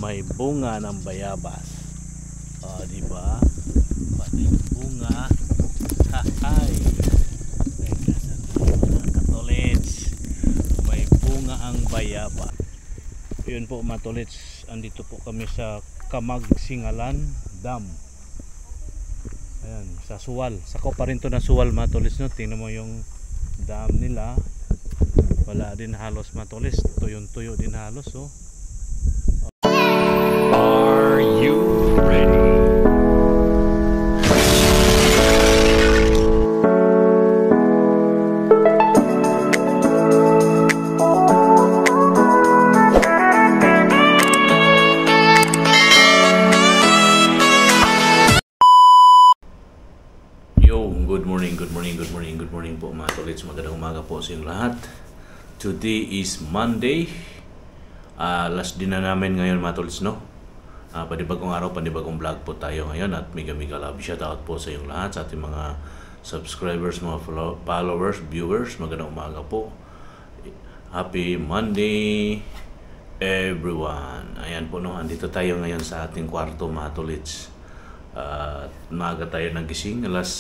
may bunga ng bayabas. Di ba? Pati bunga. Hahay. Mga katolits, may bunga ang bayabas. Yun po mga tolits, andito po kami sa Kamagsingalan Dam. Ayan, sa Suwal. Sako pa rin to na Suwal mga tolits, no? Tingnan mo yung dam nila. Wala din halos mga tolits. Tuyong-tuyo din halos, oh. Are you ready? Good morning po mga tolits. Magandang umaga po sa inyong lahat. Today is Monday. Last din na namin ngayon mga tolits, no? Panibagong araw, panibagong vlog po tayo ngayon. At mega love shout out po sa inyong lahat, sa ating mga subscribers, mga followers, viewers. Magandang umaga po. Happy Monday everyone. Ayan po, no? Andito tayo ngayon sa ating kwarto mga tolits. Maaga tayo nagising. Alas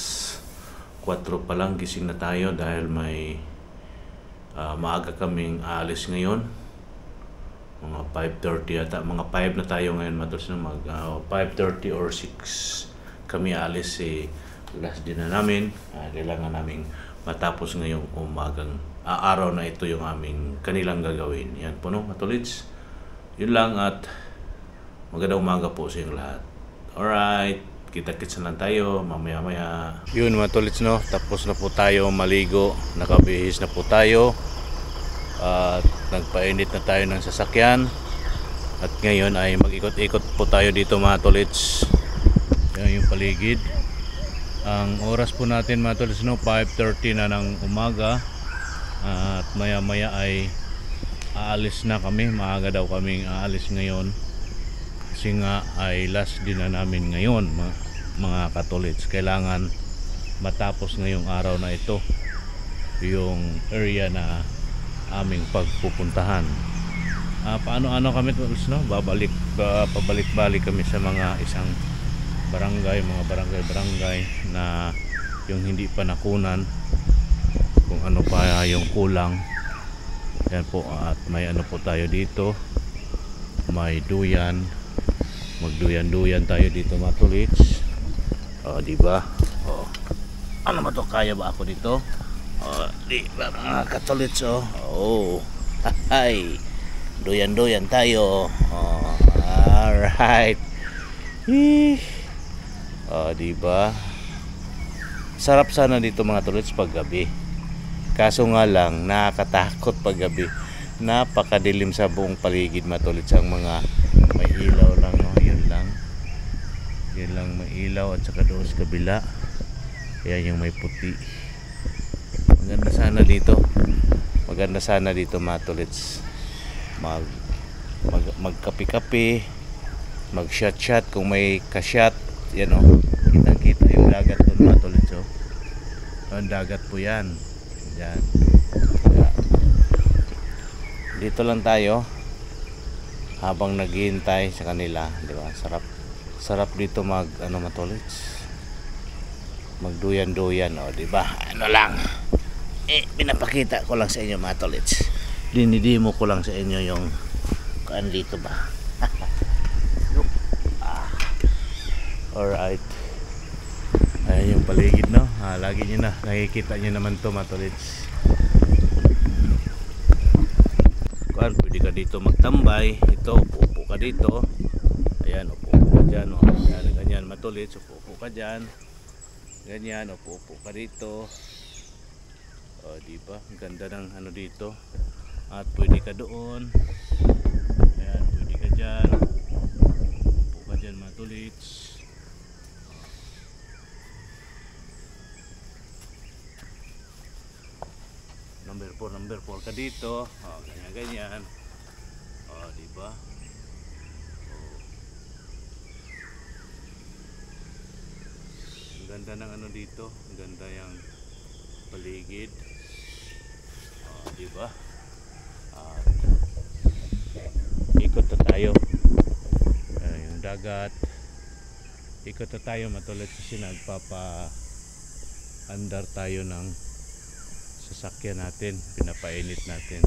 4 pa lang gising na tayo dahil may maaga kaming aalis ngayon. Mga 5:30 yata, mga 5 na tayo ngayon matapos na 5:30 or 6 kami aalis. Last din na namin. Kailangan naming matapos ngayong umagang araw na ito yung aming kanilang gagawin. Yan po, no, matulits. Yun lang at magandang umaga po sa inyong lahat. Alright, kita-kits na lang tayo mamaya-maya. Yun mga tolits, no, tapos na po tayo maligo, nakabihis na po tayo at nagpainit na tayo ng sasakyan at ngayon ay mag-ikot-ikot po tayo dito mga tolits. Yan yung paligid. Ang oras po natin mga tolits, no, 5:30 na ng umaga at maya-maya ay aalis na kami. Maaga daw kaming aalis ngayon kasi nga ay last din na namin ngayon mga katolits. Kailangan matapos ngayong araw na ito yung area na aming pagpupuntahan. Paano kami tolits, no? Pabalik-balik kami sa mga isang barangay, mga barangay na yung hindi pa nakunan, kung ano pa yung kulang. Yan po, at may ano po tayo dito, may duyan. Magduyan-duyan tayo dito mga tolits. Diba? Ano ba to? Kaya ba ako dito? Diba mga katolits? Hay, duyan-duyan tayo. Alright. Diba? Sarap sana dito mga tolits pag gabi. Kaso nga lang, nakakatakot pag gabi. Napakadilim sa buong paligid mga tolits. Ang mga may ilaw lang, no? Yan lang may ilaw at saka doon sa kabila. Ayan yung may puti. Maganda sana dito mga tolits. Magkapi-kapi, mag-shot kung may ka-shot. Yan, oh. Kitang-kita yung dagat doon mga tolits, oh. Ang dagat po yan. Yan. Dito lang tayo habang naghihintay sa kanila, di ba? Sarap dito matolits. Magduyan-duyan, di ba? Ano lang. Pinapakita ko lang sa inyo mga tolits. Dinidimo ko lang sa inyo yung kaan dito ba. Alright. Ayan yung paligid, no? Lagi nyo na nakikita nyo naman to mga tolits. Pwede ka dito magtambay. Ito, upo ka dito. Ayan, upo ka dyan, oh. Ayan, ganyan matulits, upo ka dyan. Ganyan, upo ka dito. Diba? Ang ganda ng ano dito. At pwede ka doon. Ayan, pwede ka dyan. Upo ka dyan matulits. Number 4 ka dito. Ganyan. Diba? Ang ganda ng ano dito. Ang ganda yung paligid. Diba? Ikot na tayo. dagat. Ikot na tayo matulad kasi nagpapa andar tayo ng sasakyan natin, pinapainit natin.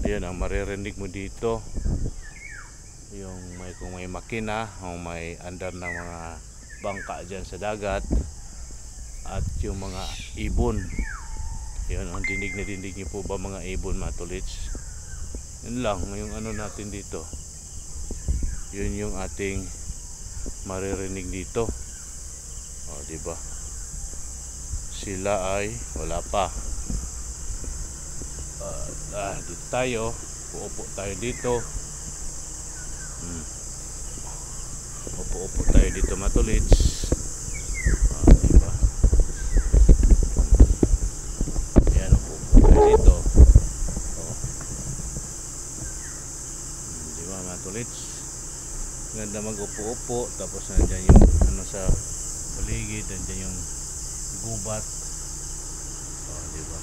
Ayun ang maririnig mo dito, yung kung may makina o may andar ng mga bangka dyan sa dagat at yung mga ibon. Yun ang dinig na dinig niyo po ba mga ibon mga tolits? Yun lang yung ano natin dito, yun yung ating maririnig dito. O diba, sila ay wala pa. Dito tayo, uupo tayo dito. Upo tayo dito matulits. Diba? Ayan, upo tayo dito. Diba matulits? Ganda mag-upo-upo. Tapos nandyan yung ano sa paligid, nandyan yung gubat. Diba?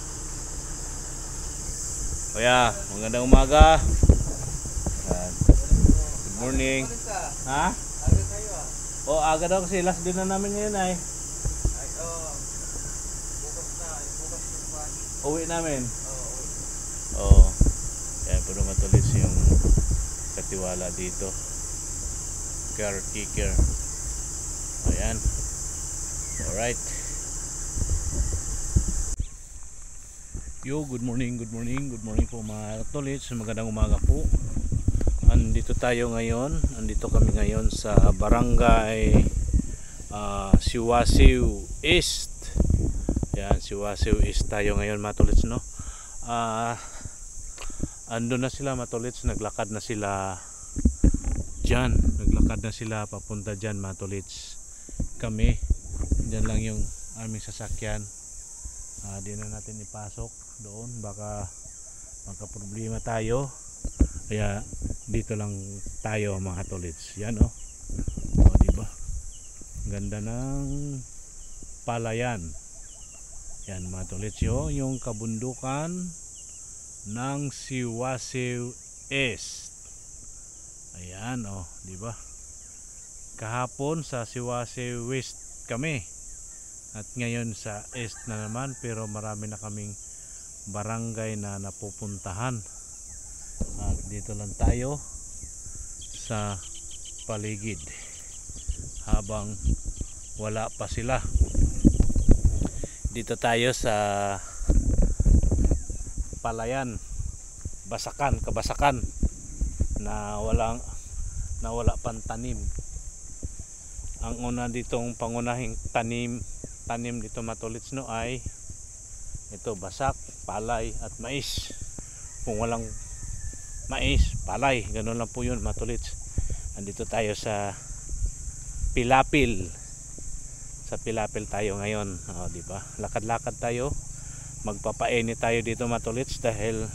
Kuya, magandang umaga. Good morning. Ha? Aga kayo O, aga daw kasi last din na namin ngayon ay. Ay, bukas na. Bukas yung pan. Uwi namin. Oo. Oo. Kaya pero matulis yung katiwala dito. Caretaker. Ayan. Alright. Yo, good morning po mga tolits. Magandang umaga po. Andito kami ngayon sa barangay Siwasiw East. Yan, Siwasiw East tayo ngayon mga tolits, no? Andun na sila mga tolits, naglakad na sila dyan. Naglakad na sila papunta dyan mga tolits. Kami, dyan lang yung aming sasakyan. Di na natin ipasok doon, baka problema tayo, kaya dito lang tayo mga tolits. Yan o diba, ganda ng palayan. Yan mga tolits, yung kabundukan ng Siwasiw East. Ayan diba, kahapon sa Siwasiw West kami at ngayon sa East na naman, pero marami na kaming barangay na napupuntahan. At dito lang tayo sa paligid habang wala pa sila. Dito tayo sa palayan, kabasakan na wala pang tanim. Ang una ditong pangunahing tanim dito matulits, no, ay ito, basak, palay at mais. Kung walang mais, palay, ganun lang po yun matulits. Andito tayo sa Pilapil. Sa Pilapil tayo ngayon, diba? Lakad-lakad tayo, magpapainit tayo dito matulits dahil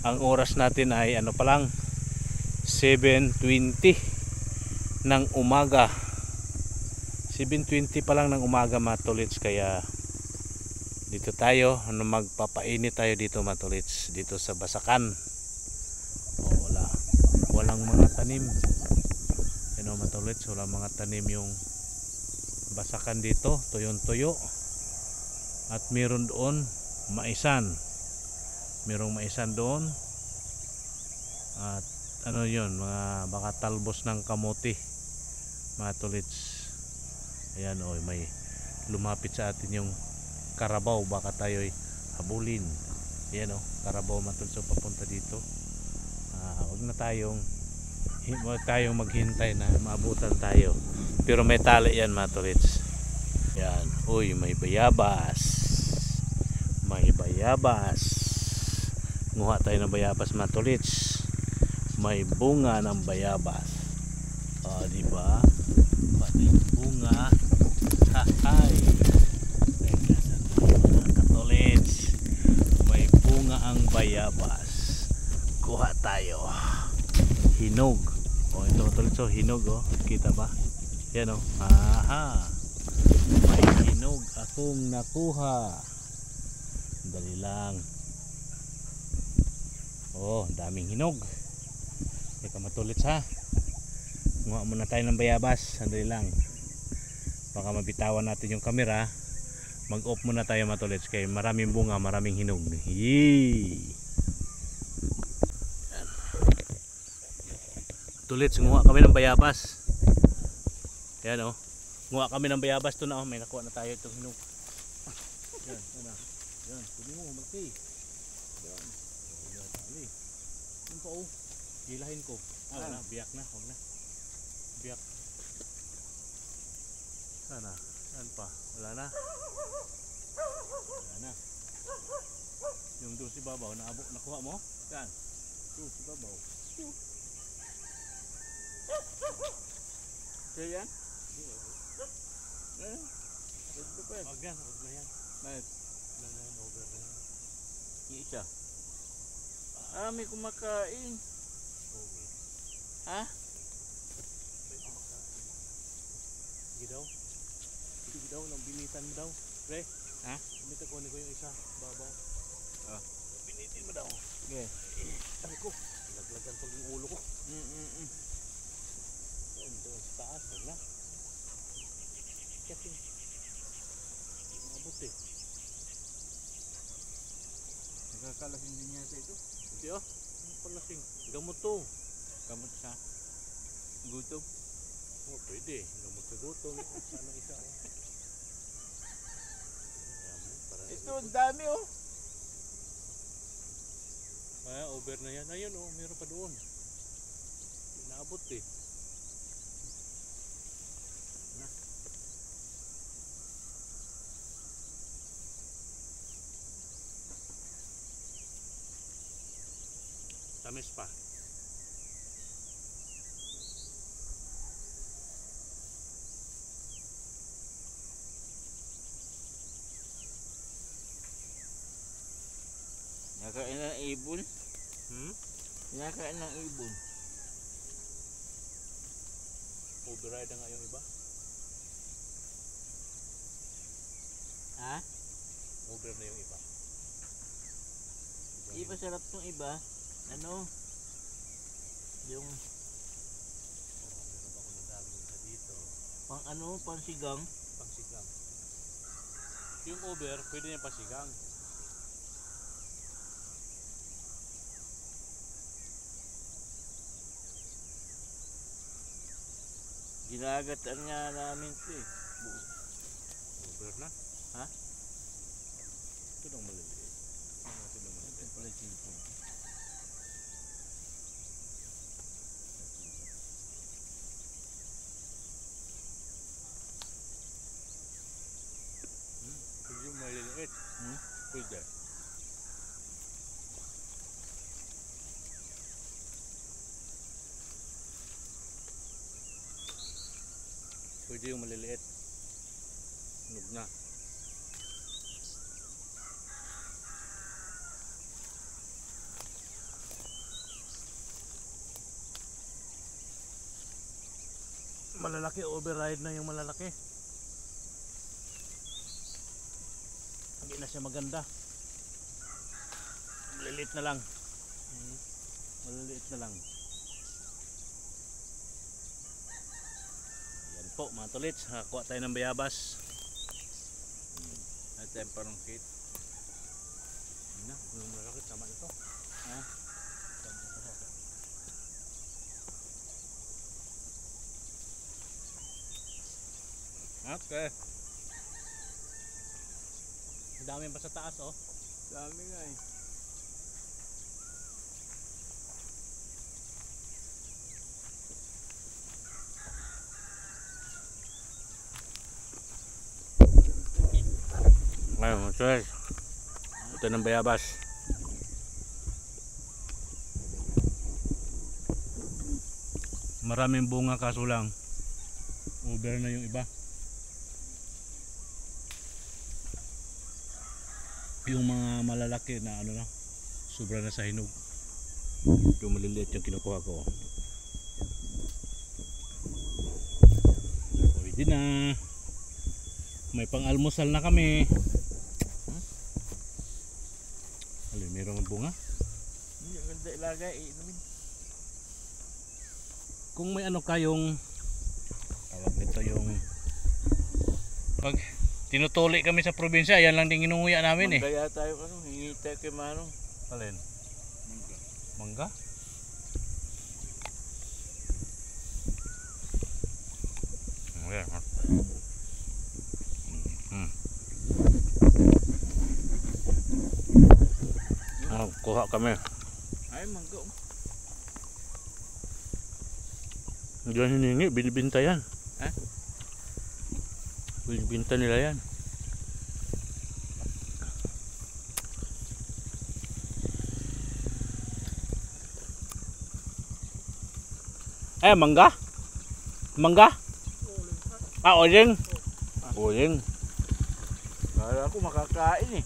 ang oras natin ay ano pa lang, 7:20 ng umaga. 7:20 pa lang ng umaga matulits, kaya dito tayo, magpapainit tayo dito matulits, dito sa basakan. Walang mga tanim, matulits, walang mga tanim yung basakan dito, tuyong-tuyo. At meron doon merong maisan doon, at yun, mga baka talbos ng kamote matulits. Ayan, may lumapit sa atin yung karabaw, baka tayo'y habulin. Ayan karabaw matulso papunta dito. Huwag tayong maghintay na maabutan tayo, pero may tali yan matulits. Yan, may bayabas, nguha tayo ng bayabas matulits. May bunga ng bayabas, diba, pati bunga. Hay, katulits, may bunga ang bayabas. Kuha tayo. Hinog. Ito tulits, hinog, kita ba? Yan may hinog akong nakuha. Dali lang. Daming hinog. Teka matulits ha. Nguha muna tayo ng bayabas. Sandali lang. Baka mabitawan natin yung camera. Mag-off muna tayo mga tolits. Kaya maraming bunga, maraming hinog. Yee! Tolits, nguha kami ng bayabas. Ayan o. Nguha kami ng bayabas. Ito na o. May nakuha na tayo itong hinog. Yan. Yan. Pwede mo. Malaki. Yan. Yan. Dali. Yan pa o. Gilahin ko. Wala na. Biyak na. Huwag na. Biyak. Sana. Saan pa? Wala na. Wala na. Yung doon si Babaw. Nakuha mo? Saan? Doon si Babaw. Kaya yan? Huwag yan. Huwag na yan. Nice. Wala na yan. Over na yan. Yung isa. May kumakain. Over. Ha? Sige daw. Sige daw. Nang binitan mo daw. Pre. Ha? Binitan ko yung isa. Babaw. Ah. Binitin mo daw. Okay. Sabi ko. Laglagan ko yung ulo ko. Doon sa taas. Huwag na. Kasi. Mabot eh. Nagkakalasing din niya sa ito. Hindi ah. Ano palasing? Gamot to. Kamot sa gutom. Oh, pwede. Gamot sa gutom. Sana isa oh. Ito, ang dami oh. Over na yan. Ayun oh. Meron pa doon. Naabot eh. Na. Tamis pa. Nakain ng ibon. Nakain ng ibon. Override na nga yung iba. Ha? Over na yung iba. Iba sarap tong iba. Ano? Yung Meron ako nadagong sa dito. pang ano, pang sigang. Pangsigang. Yung over, pwede niya pasigang. Ginagatan nga namin ito eh. Over na. Ha? Ito lang maliliit. Ito lang maliliit. Pala cellphone. Pwede yung maliliit. Pwede. Pwede yung maliliit. Hinog na. Malalaki, override na yung malalaki. Hindi na siya maganda. Maliliit na lang. Maliliit na lang. Yan po mga tolits, nakakuha tayo ng bayabas. At tayo parang kit. Yan na, kung malalaki, tama na to. Ha? Okay. Ang dami pa sa taas oh. Dami nga eh. Ngayon, tolits. Ito ng bayabas. Maraming bunga kaso lang over na yung iba. Yung mga malalaki na ano na, sobra na sa hinog. Yung maliliit yung kinukuha ko. Pwede na. May pang-almusal na kami. Alin, mayroong bunga? Hindi, ang ganda ilagay. Inumin. kung may ano kayong tawag nito yung pag tinutuli kami sa probinsya, yan lang din inuuya namin eh. Kaya tayo hingi tayo kay Manong. Alin? Mangga? Ayan. Kuha kami. Ay, mangga. Diyan hiningi, binibinta yan. Ha? Binibinta nila yan. Eh, mangga? Mangga? Ah, oling. Oling. Kala ko makakain eh.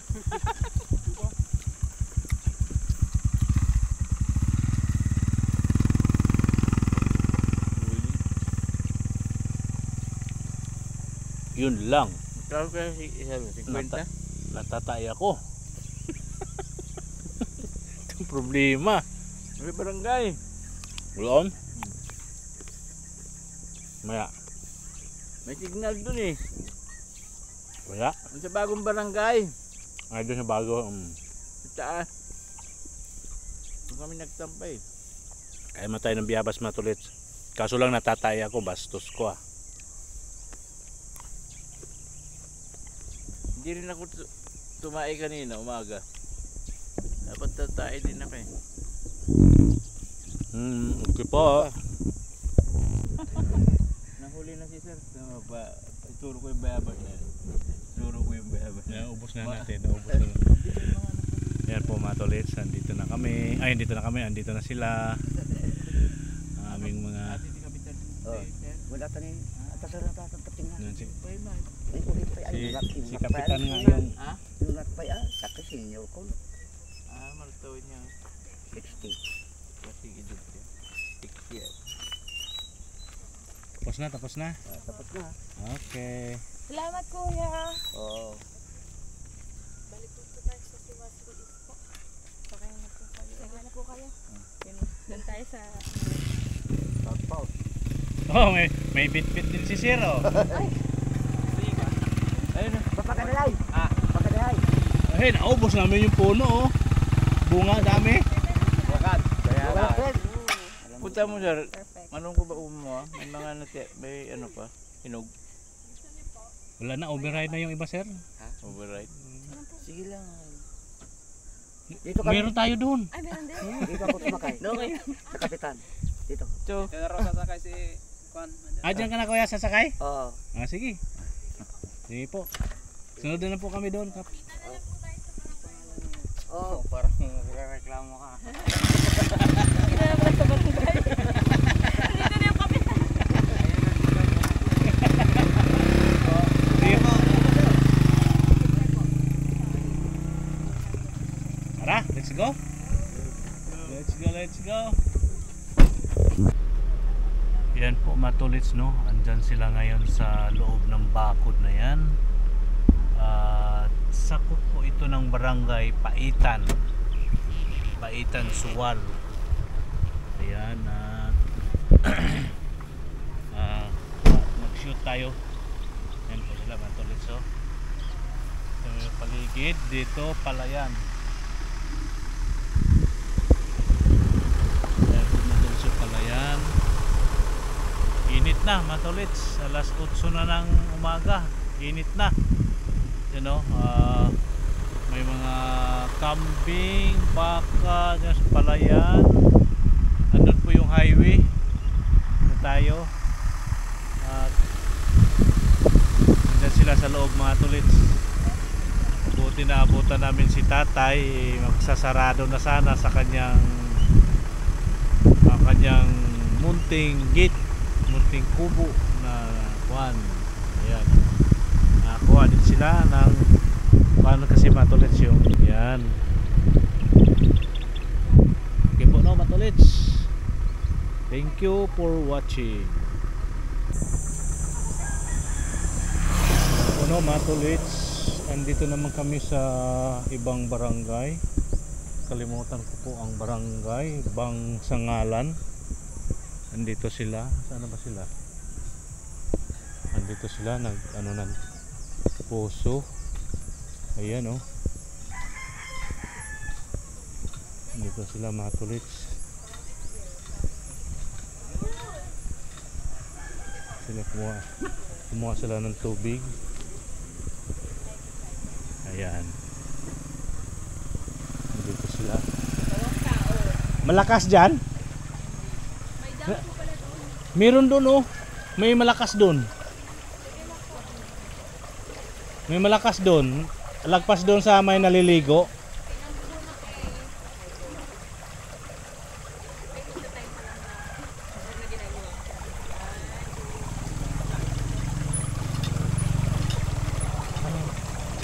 Yun lang. Tawag ka isa 50? Natatay ako. Itong problema. May barangay. Ulam? Maya. May signal dun eh. Maya. Sa bagong barangay. Ay, doon sa bago. Sa taas. Doon kami nagtampay. Kaya matay ng biyabas matulit. Kaso lang natatay ako, bastos ko ah. Hindi rin ako tumae kanina umaga. Dapat tatay din ako eh. Okay po. Nahuli na si sir. Ituro ko yung bayabas na yan. Ituro ko yung bayabas na yan. Naubos na natin. Naubos na. Yan po mga tolits. Andito na kami. Ay, andito na kami. Andito na sila. Ang aming mga... Wala tani atas na tatantatingan. Yan, si Si Kapitan nga yung... Ha? Nulat pa ya, sa senior ko. Ah, malutawin niya. 60. Kasi gidot siya. 60 yan. Tapos na, tapos na. Tapos na. Okay. Salamat kuya. Oo. Balik po tayo sa Siwasco East po. Sakay na po kayo. Sakay na po kayo. Doon tayo sa... Pagpaw. Oh, may bit-bit din si Sir oh. Ayun na. Papakadalay. Papakadalay. Ay, naubos namin yung puno oh. Bunga dami. Wakat. Kaya na. Wala Punta mo sir. Perfect. Anong ko ba mo? May mga may ano pa? Hinog. Wala na, override na yung iba Sir. Override. Sige lang. Dito kami. Meron tayo doon. Ay, meron din. Dito ako sumakay. Sa kapitan. Dito. So, Diyan ka na kuya sasakay? Oo. Ah, sige. Sige po. Sunod na po kami doon. Kap. Oo. parang reklamo ka. Ito na pala sa barangay. Dito na yung kapitan. Sige po. Tara, let's go. Let's go, let's go. Yan po matulits no. Andyan sila ngayon sa loob ng bakod na yan. Sakop po ito ng barangay Paitan. Paitan, Suwal. Ayan at mag-shoot tayo. Yan po sila matulits oh. Sa may paligid dito palayan. Ayan po matulits yung palayan. Init na matulits, alas 8 na ng umaga, init na. You know, may mga kambing, baka dyan sa palayan. Andun po yung highway na tayo. At dyan sila sa loob mga tulits. Buti na abutan namin si tatay, magsasarado na sana sa kanyang munting gate, munting kubo na kuwan. Ayan, nakakuha din sila ng paano kasi matulits yung yan. Okay po no matulits, thank you for watching. Ano matulits, andito naman kami sa ibang barangay. Kalimutan ko po ang barangay, Bangsangalan. Andito sila. Saan ba sila? Andito sila nag ano ng puso. Ayan oh. Andito sila mga tulits. Sila kumuha sila ng tubig. Ayan. Andito sila. Malakas dyan? Meron doon oh. May malakas doon. May malakas doon. Lagpas doon sa may naliligo.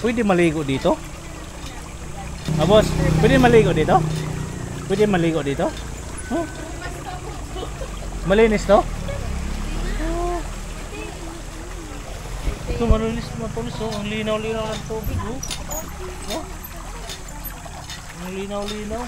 Pwede maligo dito? Ah, boss, pwede maligo dito? Pwede maligo dito? Huh? Malinis to? Ito malinis matulis oh. Ang linaw-linaw ng tubig oh. Oh. Ang linaw-linaw.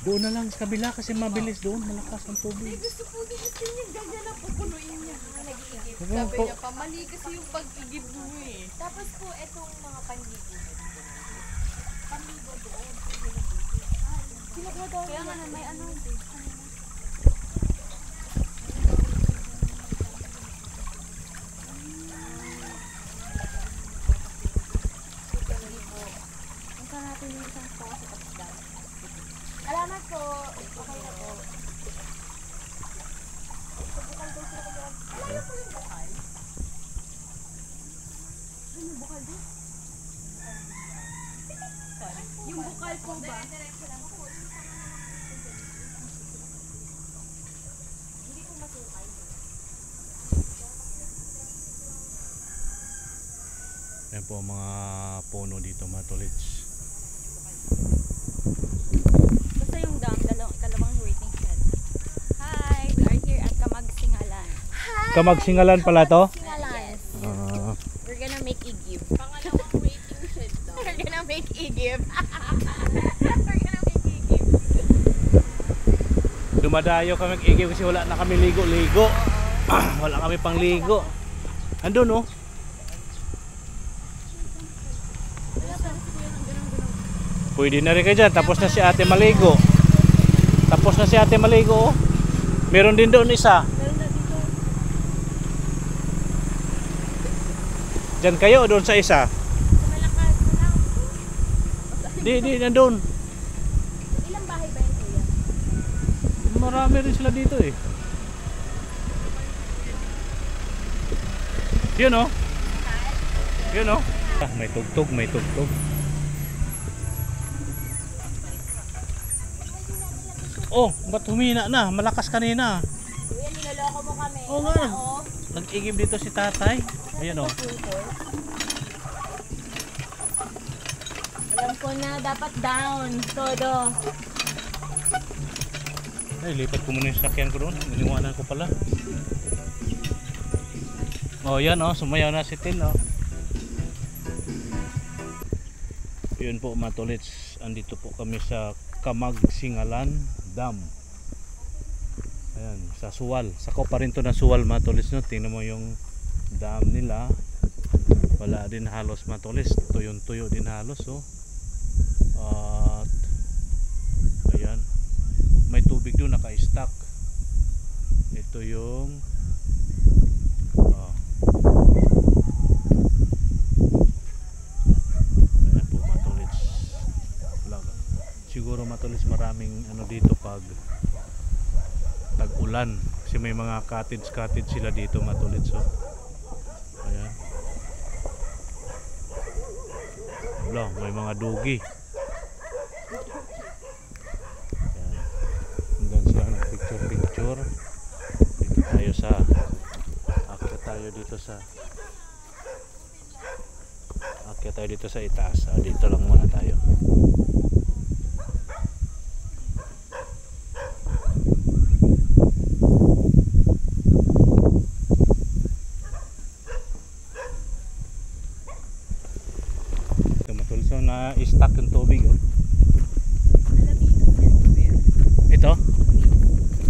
Doon na lang sa kabila kasi mabilis doon, malakas ang tubig. Gusto niya, ganyan lang pupunuin niya. Nag-iigib. Sabi niya pa, mali kasi yung pag-igib mo eh. Tapos po, etong mga panligo. Panligo doon. Kaya nga na may ano. Punta natin yung isang pa sa kapitbahay. Alamat po. Okay na po. Alamat po yung bukal. Ano yung bukal doon? Yung bukal po ba? Hindi po masukay. Yan po ang mga puno dito mga tolits. Basta yung dam, ikalawang waiting shed. Hi! We are here at Kamagsingalan. Kamagsingalan pala to? Yes. We're gonna make igib. Pangalawang waiting shed daw. We're gonna make igib. We're gonna make igib. Dumadayo kami igib kasi wala na kami ligo-ligo. Wala kami pang ligo. Andun oh. Pwede na rin kayo dyan. Tapos na si ate maligo. Tapos na si ate maligo oh. Meron din doon isa. Meron na dito. Diyan kayo o doon sa isa? Sa malakas na lang. Di, nandun. Ilang bahay ba yun kuya? Marami rin sila dito eh. Yun oh. Yun oh. Ah, may tugtog, may tugtog. Oh, ba't humina na? Malakas kanina. Kuya, niloloko mo kami. Oo nga. Nag-igib dito si tatay. Ayan oh. Alam ko na, dapat down. Todo. Ay, lipat ko muna yung sakyan ko doon. Iniwanan ko pala. Oh, yan oh. Sumayaw na si Tin oh. Yun po mga tolits. Andito po kami sa Kamagsingalan Dam. Ayan, sa Suwal. Sa pa rin to ng Suwal mga tolits no. Tingnan mo yung dam nila. Wala din halos mga tolits. Tuyong-tuyo din halos oh. At ayan. May tubig doon naka-stack. Ito yung ayan po mga tolits. Siguro matulis maraming ano dito pag tag-ulan kasi may mga cottage sila dito matulis so. Ayan. Wala, may mga dugi. Ayan. Hanggang sila ng picture. Dito tayo sa akyat tayo dito sa itaas. Dito lang muna tayo.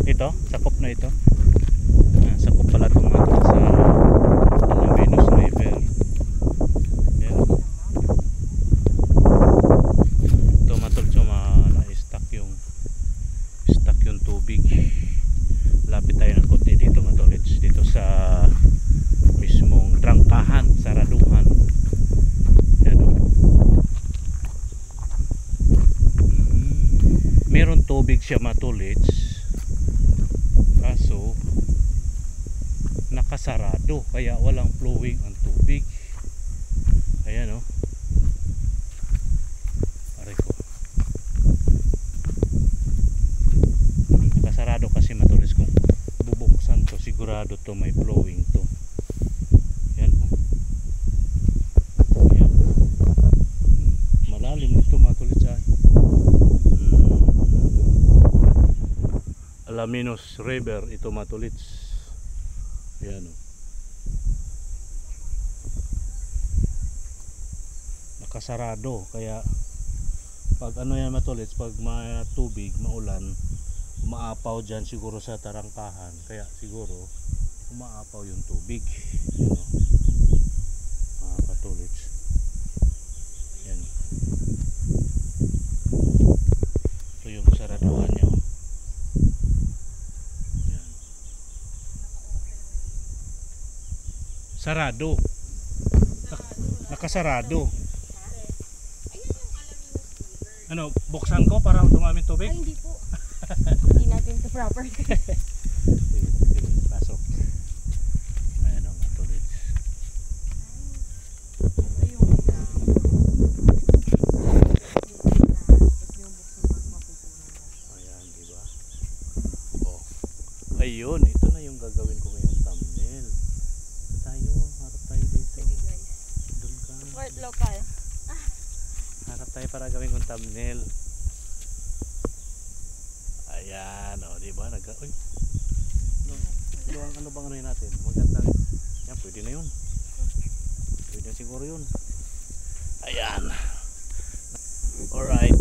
Ito, sakop na ito. Sakop pala itong mga sa Alaminos River. Yan. Ito matulso na-stuck yung tubig. Lapit tayo ng konti dito matulits. Dito sa mismong trangkahan, saraduhan. Yan o. Meron tubig siya matulits. Kaso nakasarado kaya walang flowing ang tubig. Ayan o. Aray ko. Nakasarado kasi matulis kung bubuksan to sigurado to may flowing to. Ayan o. Ayan. Malalim nito matulis ay. Alaminos River ito matulits. Ayan o. Nakasarado kaya pag ano yan matulits, pag may tubig, maulan, umaapaw dyan siguro sa tarangkahan, kaya siguro umaapaw yung tubig. Ayan o. Mga katulits. Ayan. Ito yung saraduhan niya. Sarado. Nakasarado. Ano, buksan ko para dumami tubig? Ay, hindi po. Hindi natin ito proper. Sige, pasok. Ayan ang matulits. Ayan, diba? Oh. Ayun, ito na yung gagawin ko ngayong thumbnail. Harap tayo dito. Sige guys. Doon ka. Support local. Harap tayo para gawin kong thumbnail. Ayan, o, diba? Uy. Ano bang ano natin? Maganda. Yan, pwede na yun. Pwede na siguro yun. Ayan. Alright.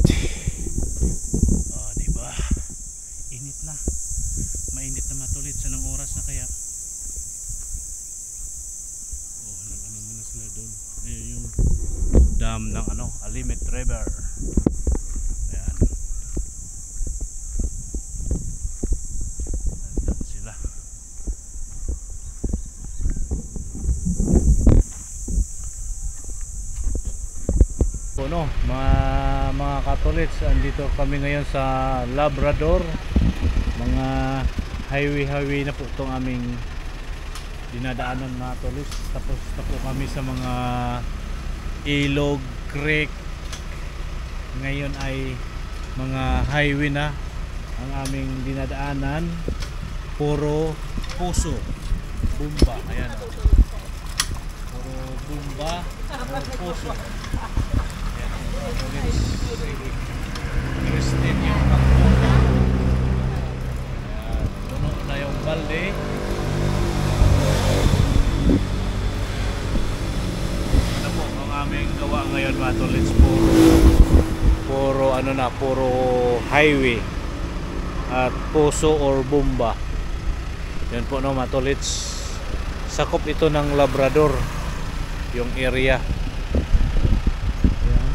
O, diba? Init na. Mainit na matulit. Anong oras na kaya? Ayun yung dam ng ano, Alimit River. Ayan. Nandun sila. Puno, mga katolits, andito kami ngayon sa Labrador. Mga highway na po itong aming dinadaanan na tulis. Tapos na po kami sa mga ilog, creek. Ngayon ay mga highway na ang aming dinadaanan. Puro puso, bumba. Ayan, puro bumba, puro puso. Ayan, tulis. Christine yung pagpunta. Ayan, puno na yung balde. Ano po ang aming gawa ngayon mga tolits, puro ano na, puro highway at puso or bomba. Yan po no mga tolits, sakop ito ng Labrador yung area. Ayan.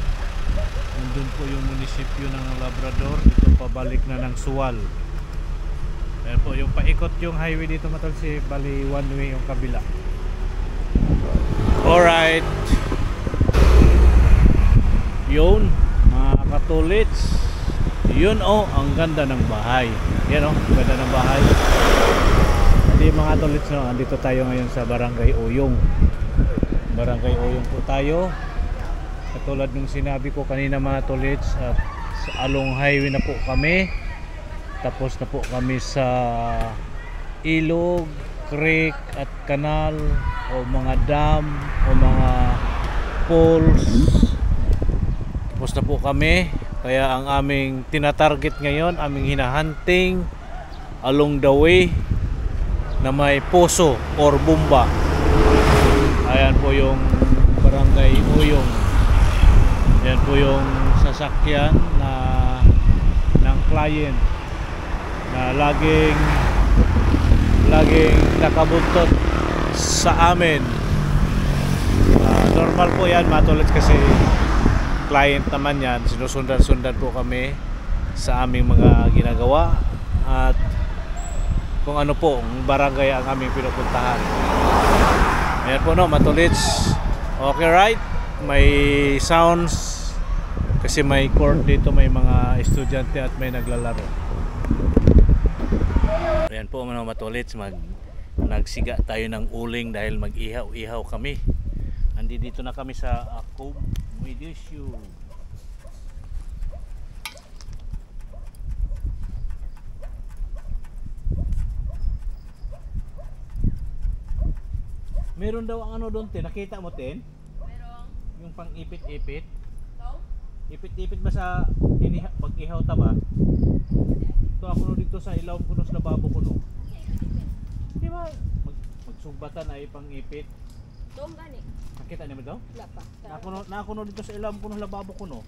Nandun po yung munisipyo ng Labrador. Ito pabalik na ng Suwal. Ayan po yung paikot yung highway dito mga tolits, bali one way yung kabila. Alright, yun mga katulits, yun ang ganda ng bahay. Yan ang ganda ng bahay. Hindi mga katulits, no, andito tayo ngayon sa Barangay Oyong. Barangay Oyong po tayo. Katulad nung sinabi ko kanina mga katulits, at sa along highway na po kami. Tapos na po kami sa ilog, creek at kanal o mga dam o mga pools. Tapos na po kami, kaya ang aming tinatarget ngayon, aming hinahunting along the way na may puso or bumba. Ayan po yung Barangay Oyong. Ayan po yung sasakyan na ng client na laging nakabuntot sa amin. Normal po yan mga tolods, kasi client naman yan, sinusundan-sundan po kami sa aming mga ginagawa at kung ano po ang barangay ang aming pinupuntahan. Ayan po no mga tolods. Okay, right? May sounds kasi may court dito, may mga estudyante at may naglalaro. Ayan po mga tolods, nagsiga tayo ng uling dahil mag-ihaw-ihaw kami. Andi dito na kami sa Cove Medisio. Meron daw ang ano doon, Tin. Nakita mo, Tin? Merong Yung pang ipit-ipit. daw? Ipit-ipit ba sa pag-ihaw ta ba? Ito ako no dito sa ilawom kuno sa lababo kuno. Di ba? Magsugbatan ay pang ipit. Doon gani. Nakita niyo mo daw? Wala pa. Na ako no dito sa ilawom kuno sa lababo kuno.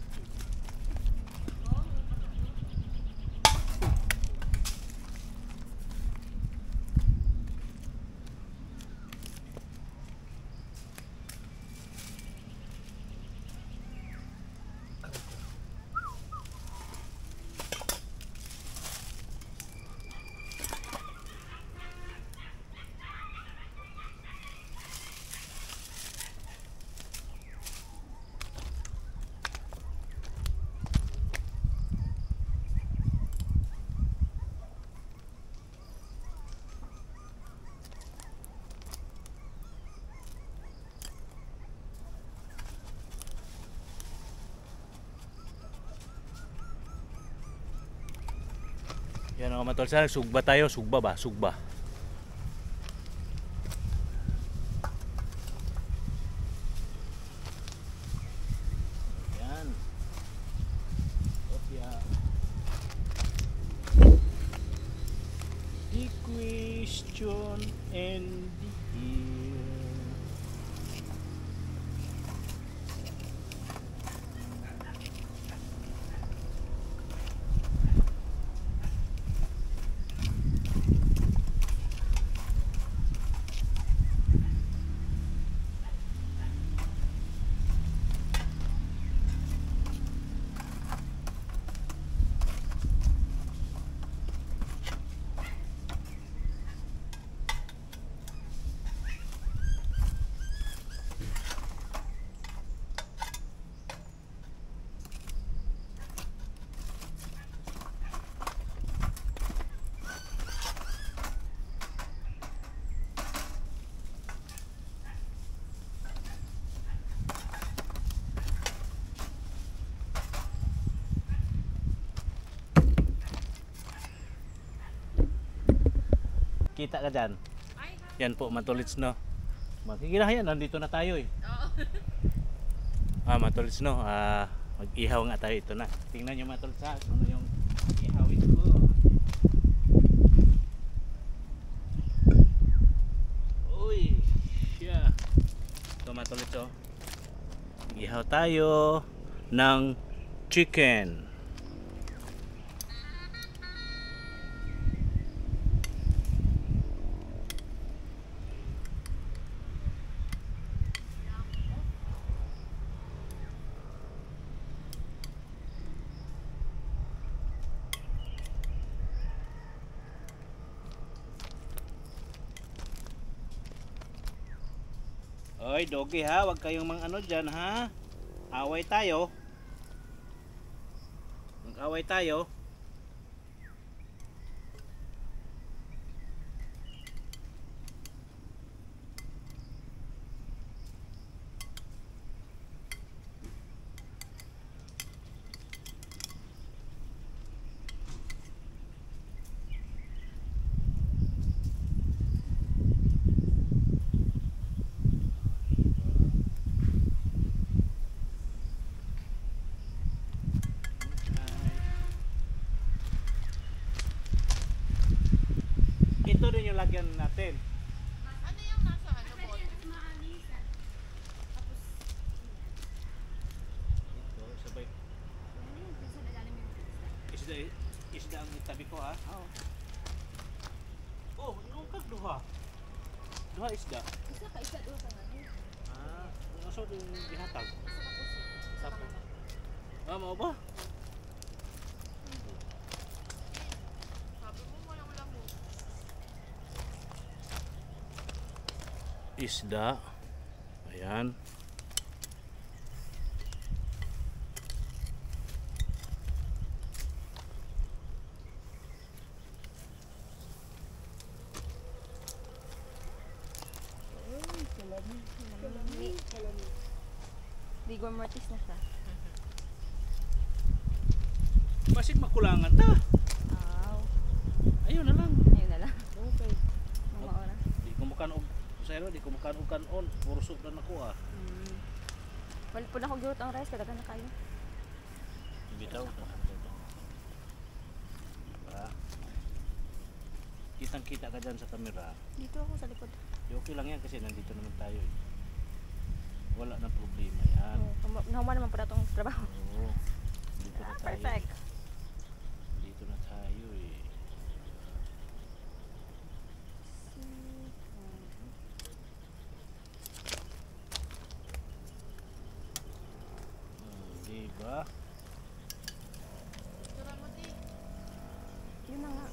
Yan o matol sa sugba tayo, sugba ba? Sugba. Yan. Opya. The question and the ear. Kita ka dyan? Yan po, matulits no. Sige na yan, nandito na tayo eh. Matulits no. Mag-ihaw nga tayo, ito na. Tingnan nyo matulits ha, ano yung ihawin ko. Uy, siya. Ito matulits oh. Mag-ihaw tayo ng chicken. Oy, doggy ha, wag kayong mang ano dyan ha. Away tayo. Mag-away tayo. Ito rin yung lagyan natin. Ano yung nasa ano po? Ito, sabay. Isda ang itabi ko ha. Oo. Ha, isda. Isa ka, isa doon ka nga. Ah, aso din gihatag. Isa ka po sir. Isa ka nga. Ah, mao ba? Sabi mo, walang mo. Isda. Ayan. Rigor mortis na siya. Basig makulangan ta. Aw. Ayun na lang. Ayun na lang. Okay. Mga oras. Di ko makanog sayro, di ko makanog kanon. Puro soup na ako ah. Wala po na ako gurot ang rice. Kadagan na kayo. Bitaw. Kitang-kita ka dyan sa camera. Dito ako sa likod. Di okay lang yan kasi nandito naman tayo eh. Wala na problema yan. Nahuman naman pala itong trabaho. Oo. Dito na tayo. Perfect. Dito na tayo eh. Diba? Yun na nga.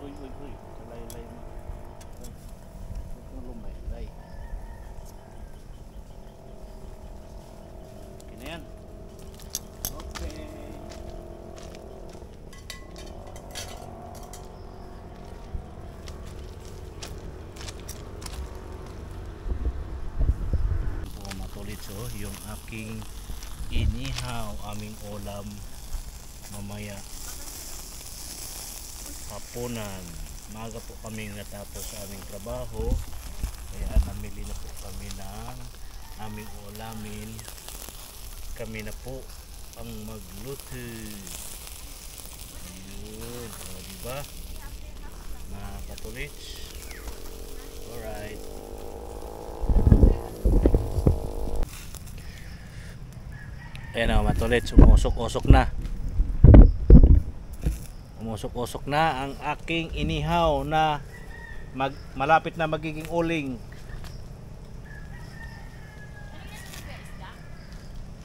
Uy, uy, uy. Kalay-lay mo. Huwag kang lumay-lay. Okay na yan. Okay. Ito po matulit yung aking inihaw, aming ulam mamaya hapunan. Maaga po kami natapos sa aming trabaho kaya namili na po kami ng aming ulamin. Kami na po ang magluto. Ayun, o diba mga katulits? Alright. Ayan o matulits, umusok-usok na. Umusok-usok na ang aking inihaw na malapit na magiging uling.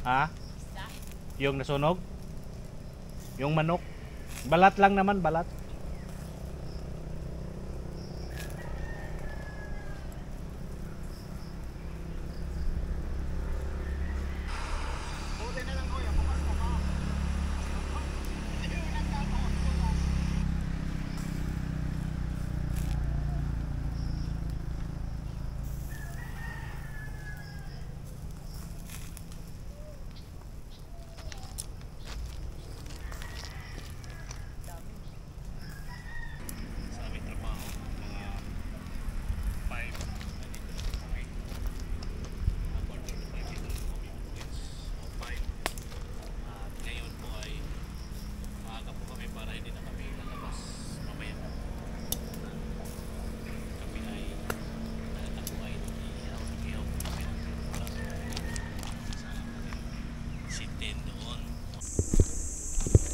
Ha? Yung nasunog? Yung manok? Balat lang naman, balat.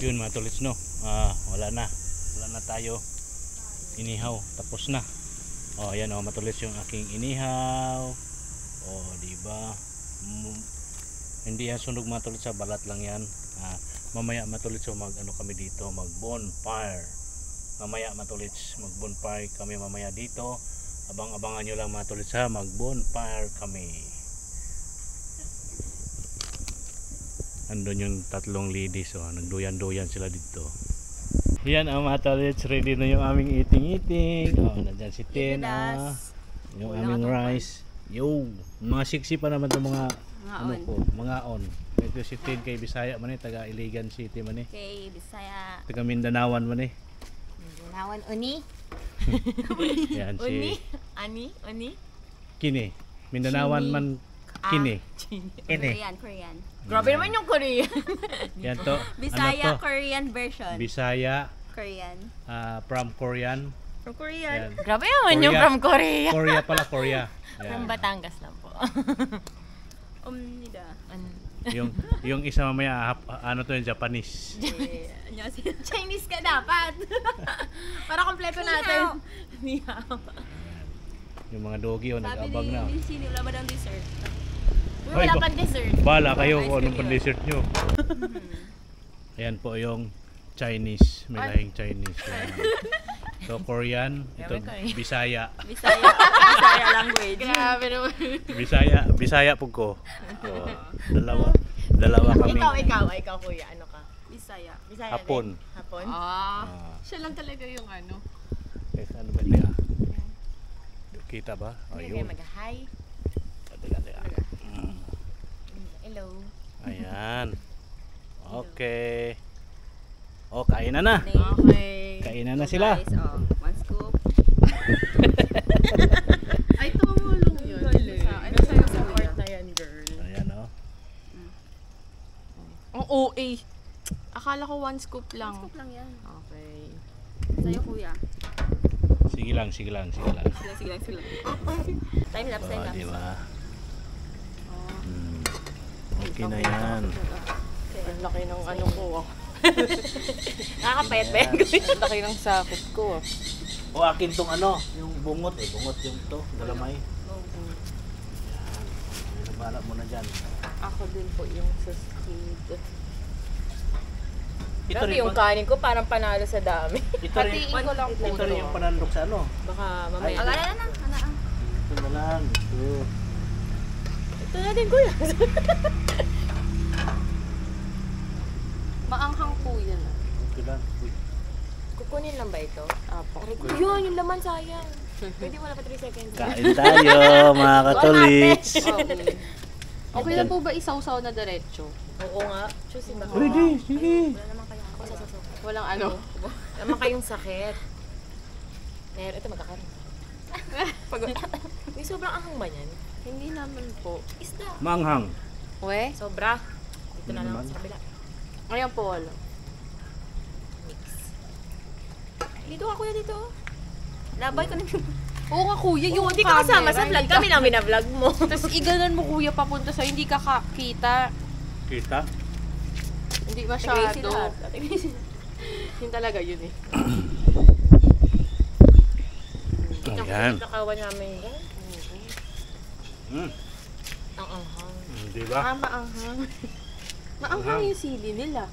Yun mga tulits no, wala na tayo inihaw, tapos na. Ayan matulits yung aking inihaw. Diba hindi yan sunog mga tulits, sa balat lang yan. Mamaya matulits mag kami dito, mag bonfire. Mamaya matulits mag bonfire kami mamaya dito. Abangan nyo lang mga tulits mag bonfire kami. Andun yung tatlong ladies, nagduyan-duyan sila dito. Yan ang mga tolits, ready na yung aming eating-eating. Nandyan si Tena, yung aming rice. Yo, mga siksi pa naman itong mga mga on. Ito si Ten kay Bisaya man taga Iligan City man Kay Bisaya. Taga Mindanawan man Mindanawan Uni. Yan Uni, si Uni. Kini. Mindanawan man Kini. Korean. Grabe naman yung Korean. Yan to. Bisaya, Korean version. Bisaya, Korean. from Korean. From Korean. Yan. Grabe naman yung from Korea. Korea pala, Korea. From Yan. Batangas lang po. Nida. Yung isa mamaya ano to yung Japanese. Chinese ka dapat. Para kompleto natin. Ni hao. Yung mga doggy Sabi nag-abang na. ni Sini, wala ba ng dessert? Uy, Ay, wala pang dessert. Bala kayo Ice kung anong cream pan-dessert nyo. Ayan po yung Chinese. May lahing Chinese. Ayan. So Korean, ito Bisaya. Bisaya language. Grabe naman. Bisaya po ko. So, dalawa kami. Ikaw kuya, ano ka? Bisaya. Bisaya Hapon. din? Hapon? Siya lang talaga yung ano. Ano ba niya? Kita ba? Ayun. Ayun. Mag-hi. Teka. Hello. Ayan. Okay. Oh, kain na. Okay. Kainan na sila. Guys, one scoop. Ay, tumulong yun. Ano sa'yo sa part na yan, girl? Ayan oh. Ang OA. Akala ko one scoop lang. Scoop lang yan. Okay. Sa'yo, kuya. Sige lang. Sige lang. Time lapse, time lapse. Diba? Okay na yan. Ang laki ng ano ko. Nakakapayat ba yan? Ang laki ng sakot ko. O akin tong ano, yung bungot bungot yung to, galamay. Yan. Nabala mo na dyan. Ako din po yung sa squid. Ito Grabe rin yung kanin ko parang panalo sa dami. Ito rin yung panandok sa ano. Baka mamaya. Agala na. Ito na lang. Ito. Ito na din kuya. Maanghang po yan. Okay lang. Uy. Kukunin lang ba ito? Apo. Yun, yung laman sayang. Pwede mo na pa 3 seconds. Kain tayo mga katolits. Okay lang po ba isawsaw na diretso? Oo nga. Choosy ba? Pwede, sige. Walang ano. Naman kayong sakit. Meron. Ito magkakaroon. May sobrang anghang ba yan? Hindi naman po. Isda. Manghang. We? Sobra. Dito na lang Naman. sa kabila. Ayan po wala. Mix. Dito ka kuya dito. Labay ko na. Oo nga kuya, yung Hindi ka kasama sa vlog. Kami lang bina-vlog mo. Tapos iganan mo kuya papunta sa'yo, hindi ka kita. Kita? Hindi Crazy masyado. lahat. Yun talaga yun eh. Ayan. Nakawan namin yan. Mm. Ang anghang. Di ba? Maanghang. Maanghang yung sili nila.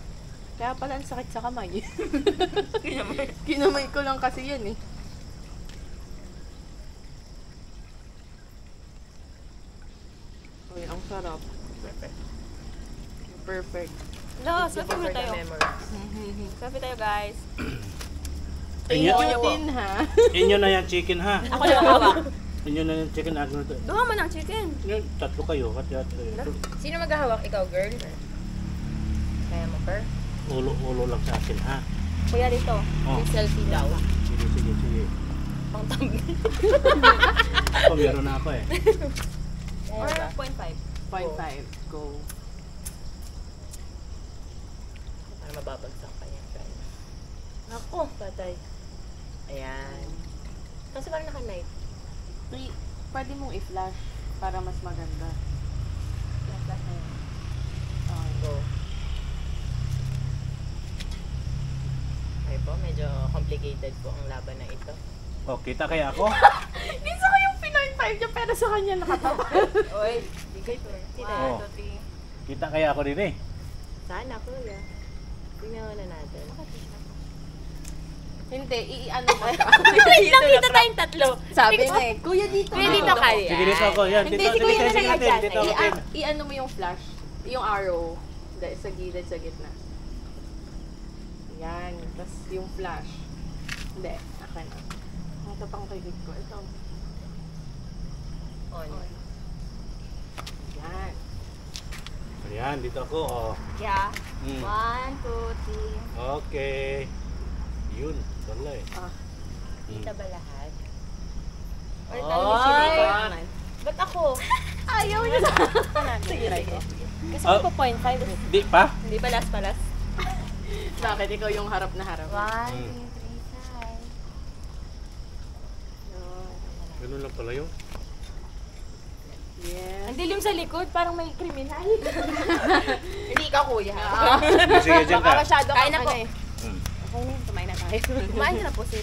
Kaya pala ang sakit sa kamay. Kinamay ko lang kasi yan eh. Uy, ang sarap. Perfect. No, selfie muna tayo. Selfie tayo guys. Inyo, Din ha. inyo na yung chicken ha. Ako lang hawak. Inyo na yung chicken. Ako na to. Duha man ang chicken. Yun, tatlo kayo. Sino maghahawak? Ikaw, girl? Kaya mo, per? Ulo lang sa akin ha. Kuya dito. Oh. Yung selfie daw. Sige. Pang thumbnail. Ako meron na ako eh. Or 0.5. 0.5. Go. Para mababagsak pa yan, guys. Ako, patay. Ayan. Kasi parang naka-night. Pwede mong i-flash para mas maganda. Flash na yun. Go. Okay po, medyo complicated po ang laban na ito. Oh, kita kaya ako? Minsan ko yung Pinoy 5 niya pero sa kanya nakatawa. Oy, di kayo. Oh. Kita kaya ako din eh. Sana, kuya. Tingnan na natin. Hindi, i-ano mo siya. Nakita tayong tatlo. Sabi na eh, kuya dito. Kuya dito ka. Sige dito ako. Yan, Hindi, dito. si Kuya na Sige lang natin. dyan. Dito ako. I-ano mo yung flash, yung arrow, sa gilid, sa gitna. Yan, tapos yung flash. Hindi, akin na. Ito pang kilig ko. Ito. On. Yan. Ayan, dito ako. Oh. Yeah. Mm. 1, 2, 3. Okay. Yun, wala eh. Kita ba lahat? Or Oy! tayo yung sinigay naman? Ba't ako? Ayaw niya na. Sige, sige. Kasi Oh. ko 0.5. Di pa? Hindi ba last palas? Bakit ikaw yung harap na harap? 1, 2, 3, 5. Ganun lang pala yun. Yes. Ang dilim sa likod, parang may kriminal. Hindi ikaw, kuya. Sige, dyan ka. Baka masyado Kain na po. eh. Okay na, kumain na tayo. Kumain na po, sir.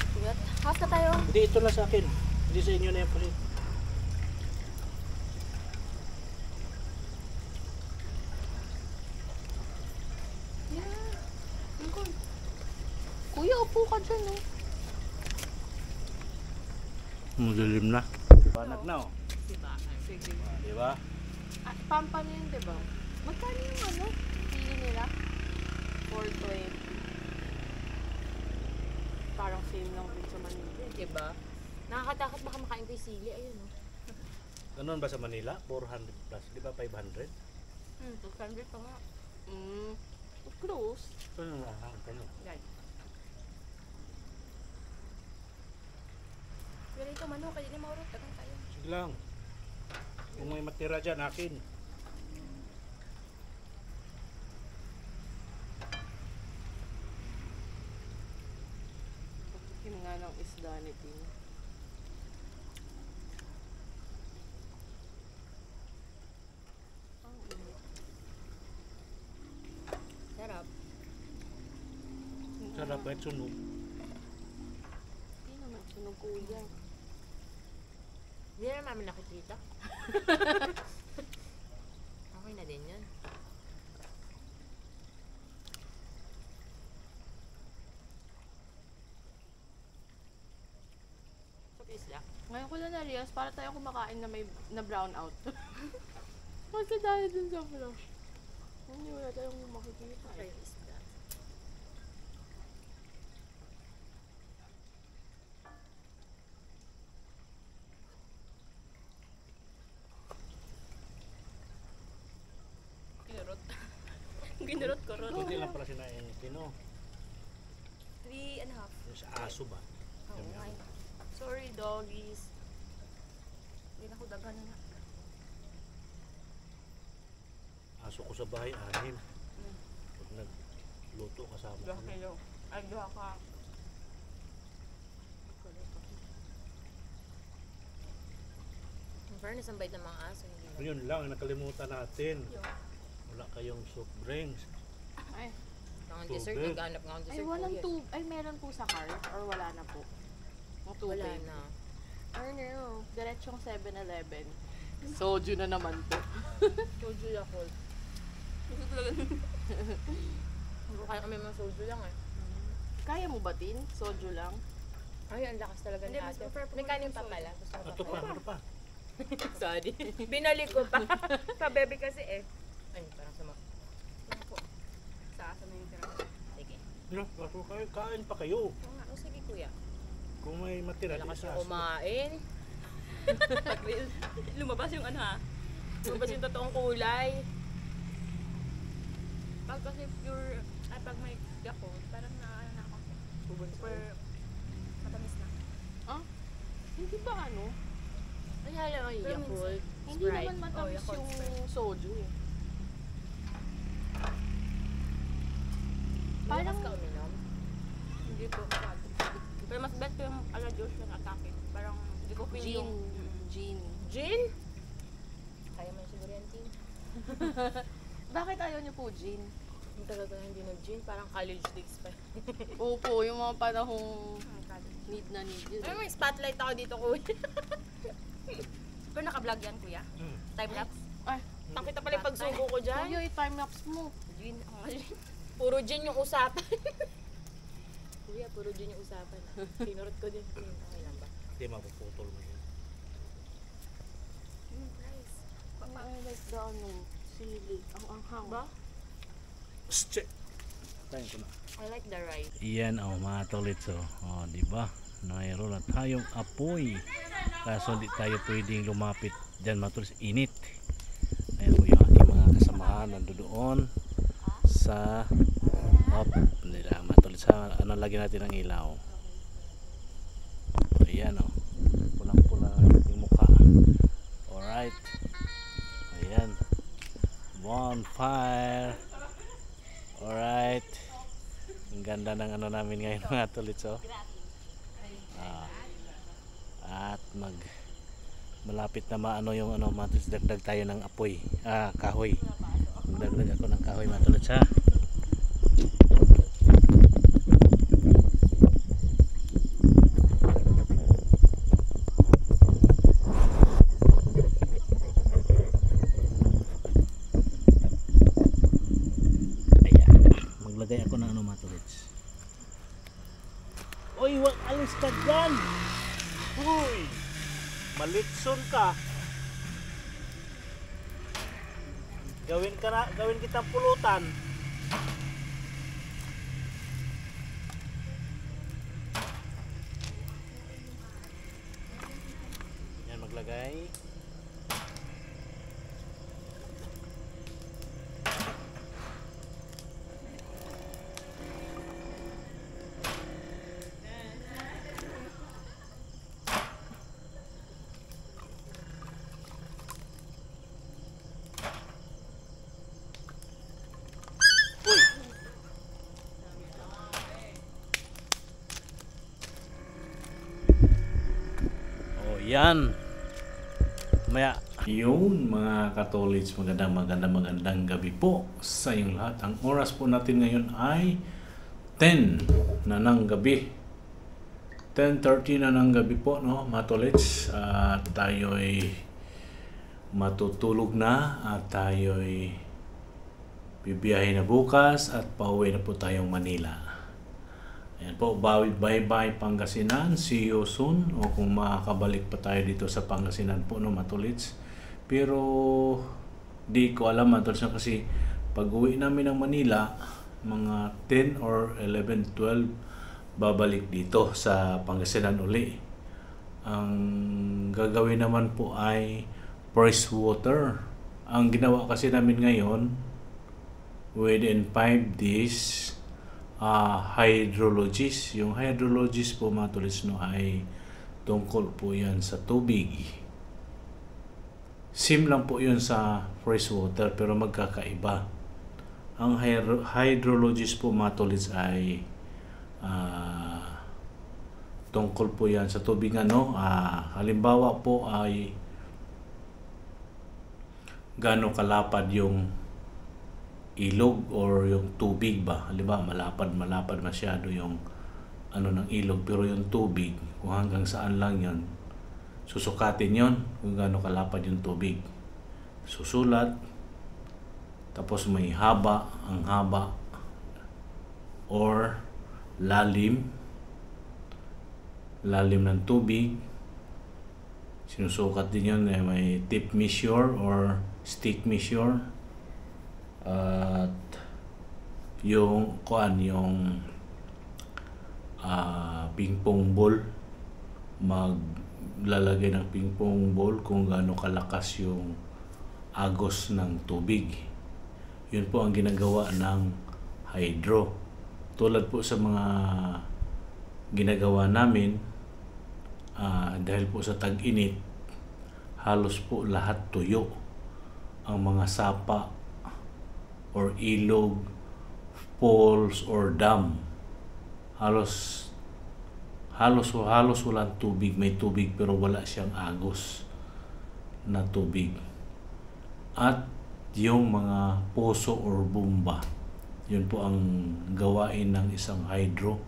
Half na tayo. Hindi, ito lang sa akin. Hindi sa inyo na yan pala. Kuya, upo ka dyan, oh. Madilim na. Panag na oh. Diba? Sige. Di ba? Ah, pampa na yun, diba? Magkano yung ano? Pili nila? 420. Parang same lang din sa Manila. Diba? Nakakatakot baka makain ko yung sili. Ayun, oh. Ganun ba sa Manila? 400 plus. Di ba 500? 200 pa nga. Close. Ano na? Ano? Yan. Pero ito, manok, kaya di maurot. Tagang tayo. Sige lang. Kung may matira dyan, akin. Pagkikim nga ng isda ni Ting. Ang init. Sarap. Sarap kahit sunog. Hindi naman sunog kuya. Hindi na namin nakikita. Okay na din yun. Sarap isla. Ngayon ko lang na-realize, para tayo kumakain na may na brown out. Kasi dahil dun sa flash. Hindi wala tayong makikita. Okay, isla. Kinurot. Kinurot ko rot. Hindi lang pala sinain ni Tino. 3 and a half. Yung sa aso ba? Oo, nga eh. Sorry, doggies. Hindi na ako dagan na. Aso ko sa bahay, 6. Pag nagluto kasama 2 ko. kilo. Ay, 2 ka. In fairness, ang bait ng mga aso. Hindi na. Yun lang, ang nakalimutan natin. Wala kayong soft drinks. Ay, Ang dessert, Tubig. naghanap nga ang ay dessert. walang kuya. tube. Ay, meron po sa car? Or wala na po? Ang tubig. Wala na. Or no, diretsong 7-Eleven. Soju na naman to. Soju Yakult. Gusto talaga. Kaya kami mga soju lang eh. Kaya mo ba, Tin? Soju lang? Ay, ang lakas talaga ni ate. May kanin pa pala. Gusto ko Ito pa, ano pa? Sorry. Binalik ko pa. Pa-baby kasi eh. Ay, parang sama. Sa asa na yung tira. Sige. No, kaso kain pa kayo. Oo nga, oh, sige kuya. Kung may matira, di Lakas sa yung aso. kumain. Lumabas yung ano ha? Lumabas yung totoong kulay. Pag kasi pure, ay pag may gako, parang na ako. Super matamis na. Ah? Hindi ba ano? Ay, hala ang Pero Yakult. Hindi Sprite. naman matamis Yakult yung Sprite. soju eh. Parang Parang ka uminom. hindi po masyado. Pero mas best yung ala juice yung atake. Parang hindi ko feel Gin. yung Gin. Gin? Kaya mo siguro yan, Tin. Bakit ayaw niyo po gin? Ang tagal ko na hindi nag-gin. Parang college days pa. Opo, yung mga panahong need na need yun. Ay, may spotlight ako dito, kuya. Pero naka-vlog yan, kuya? Hmm. Time-lapse? Ay, Nakita pala yung pagsubo ko dyan. kuya, i-time-lapse mo. Gin. Puro gin yung usapan. Kuya, puro gin yung usapan. Tinurot ko din. Okay lang ba? Hindi mapuputol mo yun. Nice. I like the ano, sili. Ang anghang. Ba? Check. Tayo ko na. I like the rice. Iyan mga tolits di ba? Mayroon na tayong apoy. Kaso hindi tayo pwedeng lumapit diyan mga tolits, init. Ayan po yung aking mga kasamahan nandoon sa nila mga tolits, ano lagyan natin ng ilaw. Ayan pulang-pula yung mukha. Alright. Ayan. Bonfire. Alright. Ang ganda ng ano namin ngayon mga tolits At malapit na maano yung ano matulods, dagdag tayo ng apoy, kahoy. Magdagdag ako ng kahoy matulods ha. Maglagay ako ng ano matulods. Oy, wag alis ka dyan! Uy! Malitson ka! Gawin kitang pulutan. Yan, maglagay. Yan. Maya. Yun mga Katolits, magandang gabi po sa inyong lahat. Ang oras po natin ngayon ay 10 na ng gabi. 10:30 na ng gabi po, no, mga Katolits. At tayo ay matutulog na at tayo ay bibiyahe na bukas at pauwi na po tayong Manila. Ayan po, bye-bye Pangasinan. See you soon. O kung makakabalik pa tayo dito sa Pangasinan po, no, Matulits. Pero di ko alam, Matulits, kasi pag uwi namin ng Manila, mga 10 or 11, 12, babalik dito sa Pangasinan uli. Ang gagawin naman po ay fresh water. Ang ginawa kasi namin ngayon, within 5 days, hydrologist. Yung hydrologist po, mga Tulis, no, ay tungkol po yan sa tubig. Same lang po yun sa fresh water pero magkakaiba. Ang hydrologist po, mga Tulis, ay tungkol po yan sa tubig. Halimbawa po ay gaano kalapad yung ilog or yung tubig ba. Halimbawa, malapad masyado yung ano ng ilog, pero yung tubig, kung hanggang saan lang yon, susukatin yon kung gaano kalapad yung tubig. Susulat, tapos may haba, ang haba or lalim ng tubig. Sinusukat din yun, may tip measure or stick measure. At yung ping pong ball, maglalagay ng ping pong ball kung gaano kalakas yung agos ng tubig. Yun po ang ginagawa ng hydro. Tulad po sa mga ginagawa namin, dahil po sa tag-init, halos po lahat tuyo. Ang mga sapa or ilog, falls or dam, halos walang tubig. May tubig pero wala siyang agos na tubig. At yung mga puso or bumba, yun po ang gawain ng isang hydro.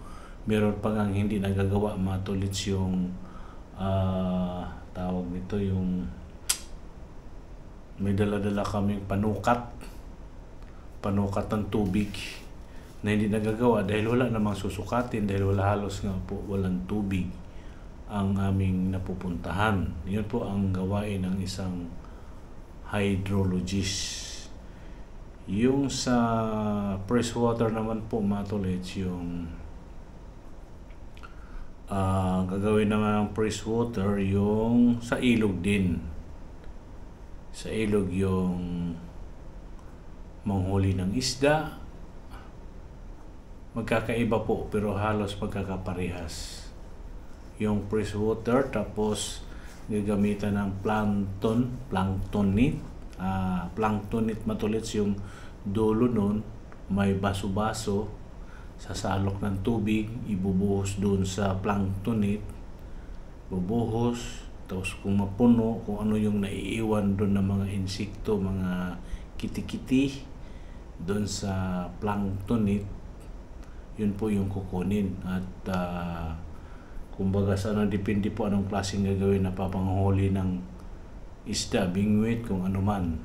Meron pa ngang hindi nagagawa, mga Tulits, yung tawag nito, yung may dala-dala kaming panukat ng tubig na hindi nagagawa dahil wala namang susukatin, dahil halos nga po walang tubig ang aming napupuntahan. Yun po ang gawain ng isang hydrologist. Yung sa fresh water naman po, mga Tulits, yung gagawin naman ng fresh water yung sa ilog din. Sa ilog yung manghuli ng isda, magkakaiba po pero halos magkakaparehas. Yung fresh water, tapos gagamitan ng planktonite, Matulits, yung dulo nun may baso-baso, sasalok ng tubig, ibubuhos doon sa planktonite, bubuhos, Tapos kung mapuno, kung ano yung naiiwan doon ng mga insekto, mga kitikiti doon sa planktonid, yun po yung kukunin. At kumbaga sa ano, depende po anong klaseng gagawin na papanghuli ng isda, bingwit, kung ano man.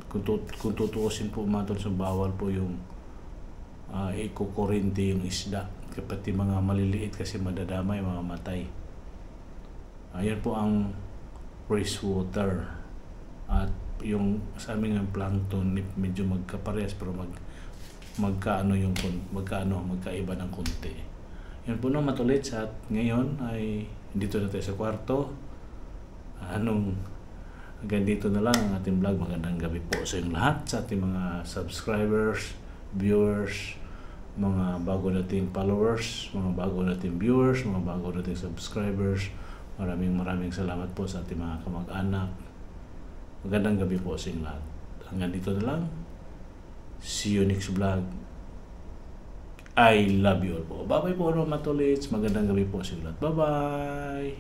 Kung tutuusin po matol sa bawal po yung ikukurente yung isda. Kapati mga maliliit kasi madadamay, mga matay. Ayan po ang freshwater. At yung sa amin ng plankton medyo magkaparehas pero magkaiba ng konti. Yan po na matulit sa ngayon ay dito na tayo sa kwarto. Hanggang dito na lang ang ating vlog. Magandang gabi po sa inyong lahat, sa ating mga subscribers, viewers, mga bago nating followers, mga bago nating viewers, mga bago nating subscribers. Maraming salamat po sa ating mga kamag-anak. Magandang gabi po sa inyong lahat. Hanggang dito na lang. See you next vlog. I love you all po. Bye-bye po mga matulits. Magandang gabi po sa inyong lahat. Bye-bye.